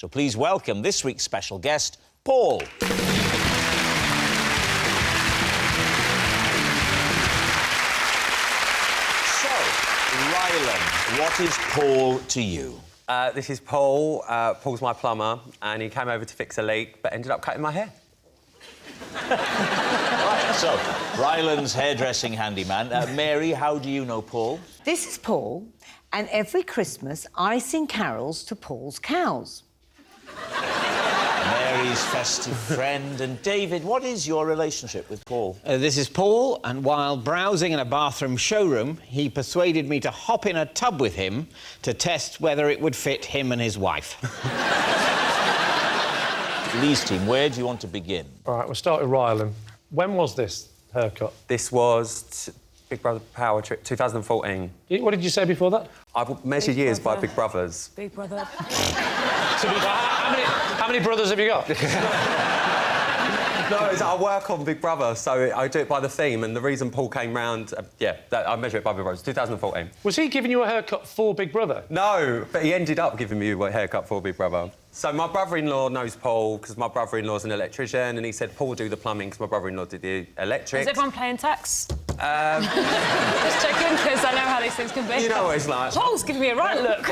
So please welcome this week's special guest, Paul. So, Rylan, what is Paul to you? This is Paul. Paul's my plumber, and he came over to fix a leak, but ended up cutting my hair. Right, so, Rylan's hairdressing handyman. Mary, how do you know Paul? This is Paul, and every Christmas I sing carols to Paul's cows. Mary's festive friend. And David, what is your relationship with Paul? This is Paul, and while browsing in a bathroom showroom, he persuaded me to hop in a tub with him to test whether it would fit him and his wife. Lee's team, where do you want to begin? All right, we'll start with Rylan. When was this haircut? This was Big Brother Power Trip 2014. What did you say before that? I've measured years by Big Brothers. Big Brother. How many brothers have you got? No, I work on Big Brother, so I do it by the theme, and the reason Paul came round... I measure it by Big Brothers, 2014. Was he giving you a haircut for Big Brother? No, but he ended up giving me a haircut for Big Brother. So my brother-in-law knows Paul, because my brother-in-law's an electrician, and he said, Paul, do the plumbing, because my brother-in-law did the electric. Is everyone paying tax? Just checking, because I know how these things can be. You know what it's like. Paul's giving me a right look.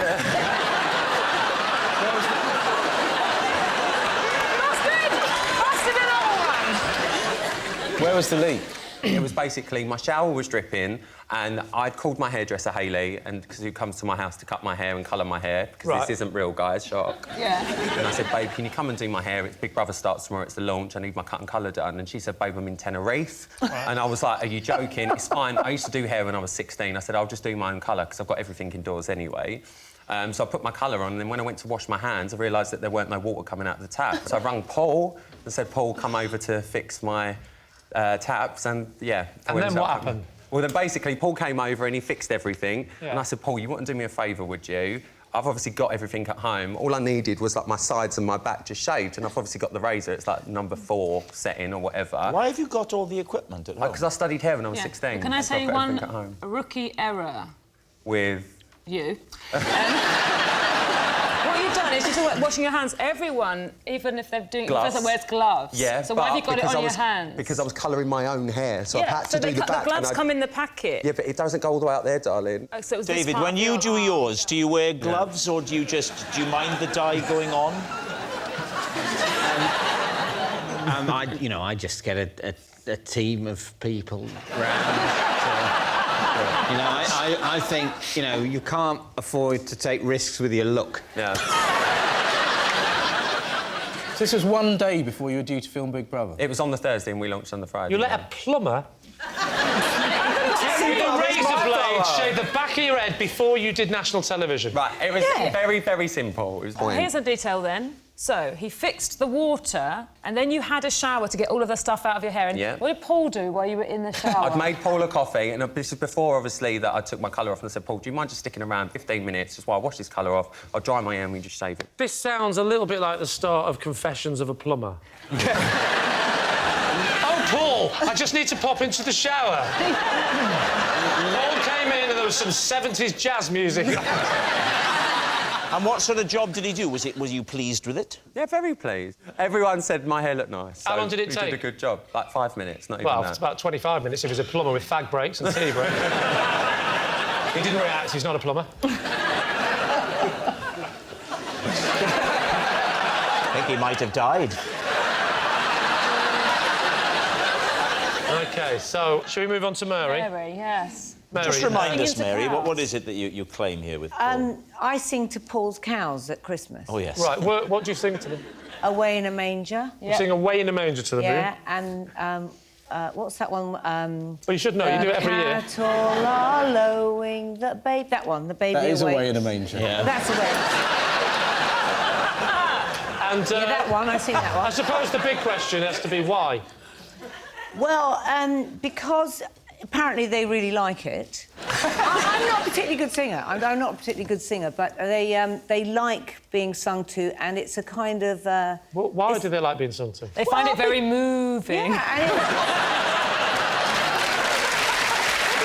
Where was the leak? It was basically my shower was dripping, and I'd called my hairdresser Hayley, and because he comes to my house to cut my hair and colour my hair, because this isn't real, guys, shock. Yeah. And I said, babe, can you come and do my hair? It's Big Brother starts tomorrow, it's the launch, I need my cut and colour done. And she said, babe, I'm in Tenerife. And I was like, are you joking? It's fine. I used to do hair when I was 16. I said, I'll just do my own colour, because I've got everything indoors anyway. So I put my colour on, and then when I went to wash my hands, I realised that there weren't no water coming out of the tap. So I rang Paul and said, Paul, come over to fix my taps, and yeah. And then what happened? Well, then basically Paul came over and he fixed everything, and I said, Paul, you wouldn't do me a favour, would you? I've obviously got everything at home. All I needed was, like, my sides and my back just shaved, and I've obviously got the razor. It's, like, number 4 setting or whatever. Why have you got all the equipment at home? Because I studied hair when I was 16. Can I so say I've got everything at one home. rookie error? With? You. What you've done is you're talking about washing your hands. Everyone, even if they're doing Gloves. it, wears gloves. Yeah, so why have you got it on your hands? Because I was colouring my own hair, so I've had to do the back. The gloves come in the packet. Yeah, but it doesn't go all the way out there, darling. Oh, so it was David, when you do yours, do you wear gloves or do you mind the dye going on? I just get a team of people round. I think, you can't afford to take risks with your look. Yeah. So this was one day before you were due to film Big Brother? It was on the Thursday and we launched on the Friday. You let a plumber with a razor blade shave the back of your head before you did national television? Right, it was very, very simple. It was Here's a detail then. So, he fixed the water, and then you had a shower to get all of the stuff out of your hair. And what did Paul do while you were in the shower? I'd made Paul a coffee, and this was before, obviously, that I took my colour off, and I said, Paul, do you mind just sticking around 15 minutes just while I wash this colour off? I'll dry my hair and we just shave it. This sounds a little bit like the start of Confessions of a Plumber. Oh, Paul, I just need to pop into the shower. Paul came in and there was some 70s jazz music. And what sort of job did he do? Was you pleased with it? Yeah, very pleased. Everyone said my hair looked nice. How long did it take? He did a good job. Like 5 minutes, not even Well, that. it's about 25 minutes if he's a plumber with fag breaks and tea breaks. He didn't react, he's not a plumber. I think he might have died. OK, so, shall we move on to Mary? Mary, yes. Mary, Just remind us, Into Mary, cows. what is it that you claim here with Paul? I sing to Paul's cows at Christmas. Oh, yes. Right, what do you sing to them? Away in a manger. You sing Away in a Manger to them, do you? Yeah, and what's that one? Well, you should know, you do it every year. The cattle are lowing, the babe... That one, the baby That is away. Away in a Manger. Yeah. That's away. And, that one, I sing that one. I suppose the big question has to be why? Well, because apparently they really like it. I'm not a particularly good singer. I'm not a particularly good singer, but they like being sung to, and it's a kind of... Why do they like being sung to? They find it very moving. Yeah, and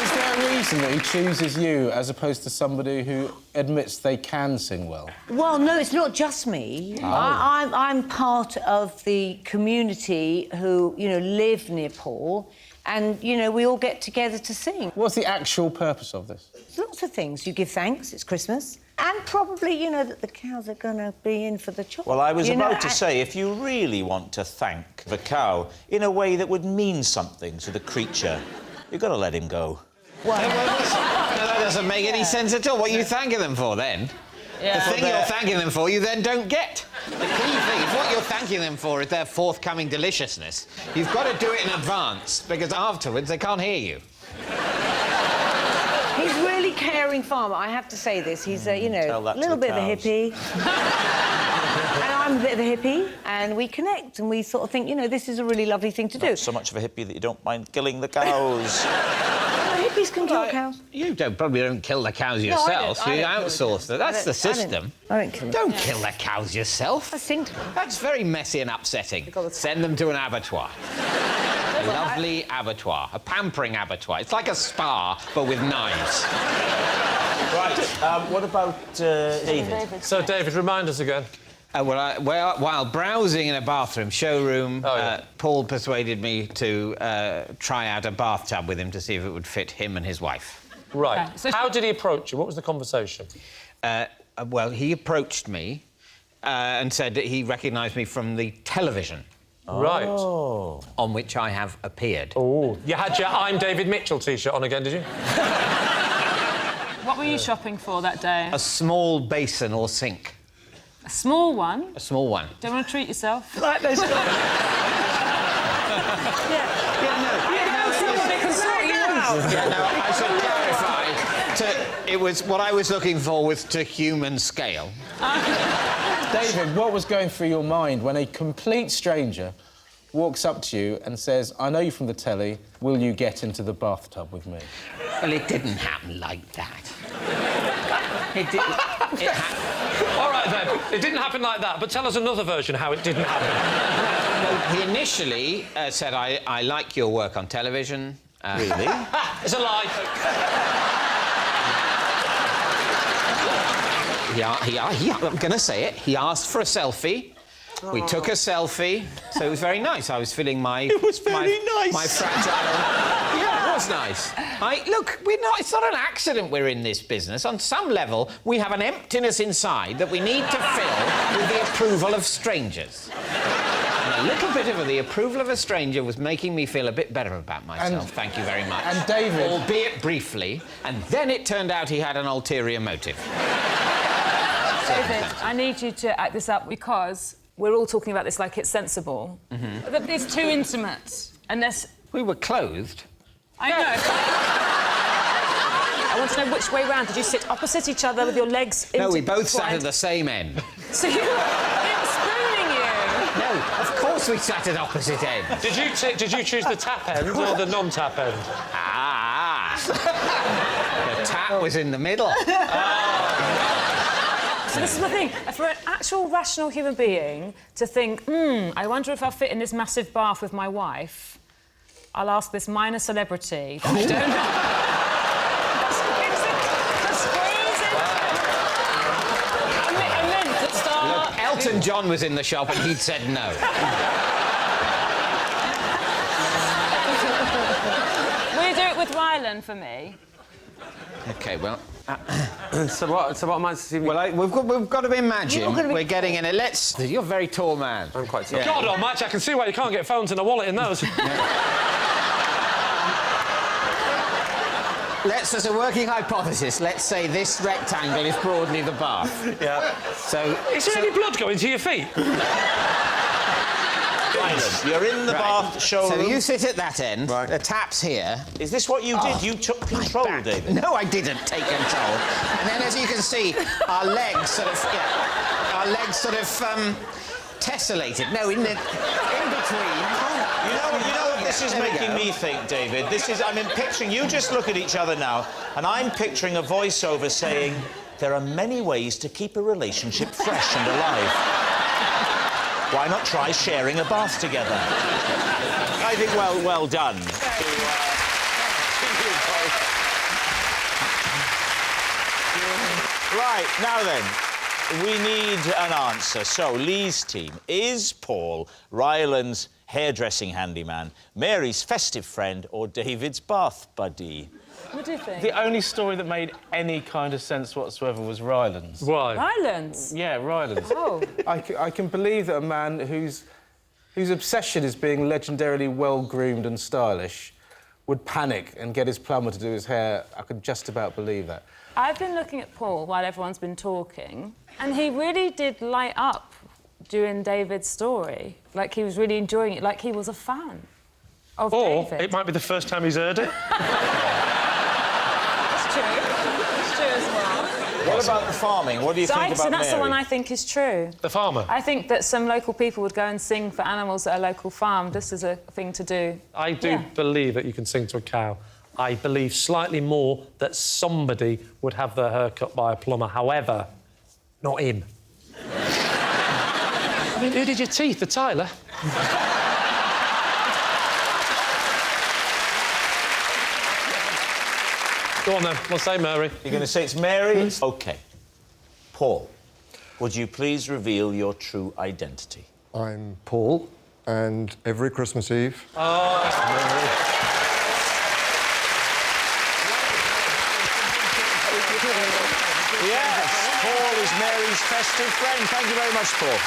Is there reason that he chooses you as opposed to somebody who admits they can sing well? Well, no, it's not just me. Oh. I'm part of the community who, you know, live near Paul, and, you know, we all get together to sing. What's the actual purpose of this? There's lots of things. You give thanks, it's Christmas, and probably, you know, that the cows are going to be in for the chocolate. Well, I was about to say, if you really want to thank the cow in a way that would mean something to the creature, you've got to let him go. Well, that doesn't make any sense at all. What are you thanking them for, then? Yeah. The thing you're thanking them for, you then don't get. The key thing is what you're thanking them for is their forthcoming deliciousness. You've got to do it in advance, because afterwards they can't hear you. He's a really caring farmer, I have to say this. He's, you know, a little bit of a hippie. And I'm a bit of a hippie, and we connect, and we sort of think, you know, this is a really lovely thing to do. Not so much of a hippie that you don't mind killing the cows. Hippies can kill cows. You probably don't kill the cows yourself. I You don't outsource them. That's the system. I don't kill them. Don't kill the cows yourself. I sing to them. That's very messy and upsetting. Send them to an abattoir. A lovely abattoir. A pampering abattoir. It's like a spa, but with knives. Right, what about David? So, David, remind us again. While browsing in a bathroom showroom, Paul persuaded me to try out a bathtub with him to see if it would fit him and his wife. Right. Okay, so how did he approach you? What was the conversation? Well, he approached me and said that he recognised me from the television. Right. On which I have appeared. Oh. You had your I'm David Mitchell T-shirt on again, did you? What were you shopping for that day? A small basin or sink. A small one? A small one. Don't want to treat yourself? Like those guys. I should clarify. It was what I was looking for was to human scale. David, what was going through your mind when a complete stranger walks up to you and says, I know you from the telly, will you get into the bathtub with me? Well, it didn't happen like that. It didn't. All right, then. It didn't happen like that, but tell us another version how it didn't happen. No, he initially said, I like your work on television. Really? It's a lie. I'm going to say it. He asked for a selfie. We took a selfie, so it was very nice. I was feeling my... It was very nice. My fragile... Yeah, it was nice. Look, it's not an accident we're in this business. On some level, we have an emptiness inside that we need to fill with the approval of strangers. And a little bit of the approval of a stranger was making me feel a bit better about myself. Thank you very much. And David... Albeit briefly, and then it turned out he had an ulterior motive. David, I need you to act this up because we're all talking about this like it's sensible. But it's too intimate. Unless... We were clothed. I know. I want to know which way round. Did you sit opposite each other with your legs No, we both sat at the same end. So you were spooning you. No, of course we sat at opposite ends. Did you choose the tap end or the non-tap end? The tap was in the middle. So this is the thing, for an actual rational human being to think, I wonder if I'll fit in this massive bath with my wife, I'll ask this minor celebrity that I don't know. I meant to start... Look, Elton John was in the shop and he'd said no. Will you do it with Rylan for me? OK, well... So what am I... Well, we've got to imagine we're getting in it. You're a very tall man. I'm quite tall. Yeah. God almighty, I can see why you can't get phones in a wallet in those. As a working hypothesis, let's say this rectangle is broadly the bath. Yeah. So... Is there any blood going to your feet? Rylan, you're in the bath showroom. So you sit at that end, the tap's here. Is this what you did? You took control, David? No, I didn't take control. And then, as you can see, our legs sort of tessellated. No, in between. You know what this is making me think, David? I'm picturing... You just look at each other now, and I'm picturing a voiceover saying, there are many ways to keep a relationship fresh and alive. Why not try sharing a bath together? I think, well done. Right, now then, we need an answer. So, Lee's team, is Paul Rylan's hairdressing handyman, Mary's festive friend, or David's bath buddy? What do you think? The only story that made any kind of sense whatsoever was Rylan's. Why? Rylan's? Yeah, Rylan's. Oh. I can believe that a man whose obsession is being legendarily well-groomed and stylish would panic and get his plumber to do his hair. I could just about believe that. I've been looking at Paul while everyone's been talking, and he really did light up during David's story. Like, he was really enjoying it, like he was a fan of David. Or it might be the first time he's heard it. That's true. That's true as well. What about the farming? What do you think about that's Mary? the one I think is true. The farmer? I think that some local people would go and sing for animals at a local farm just as a thing to do. I do believe that you can sing to a cow. I believe slightly more that somebody would have their hair cut by a plumber. However, not him. I mean, who did your teeth? The Tyler? Go on, then. We'll say Mary. You're going to say it's Mary? OK. Paul, would you please reveal your true identity? I'm Paul, and every Christmas Eve... Oh, that's Mary. Yes, Paul is Mary's festive friend. Thank you very much, Paul.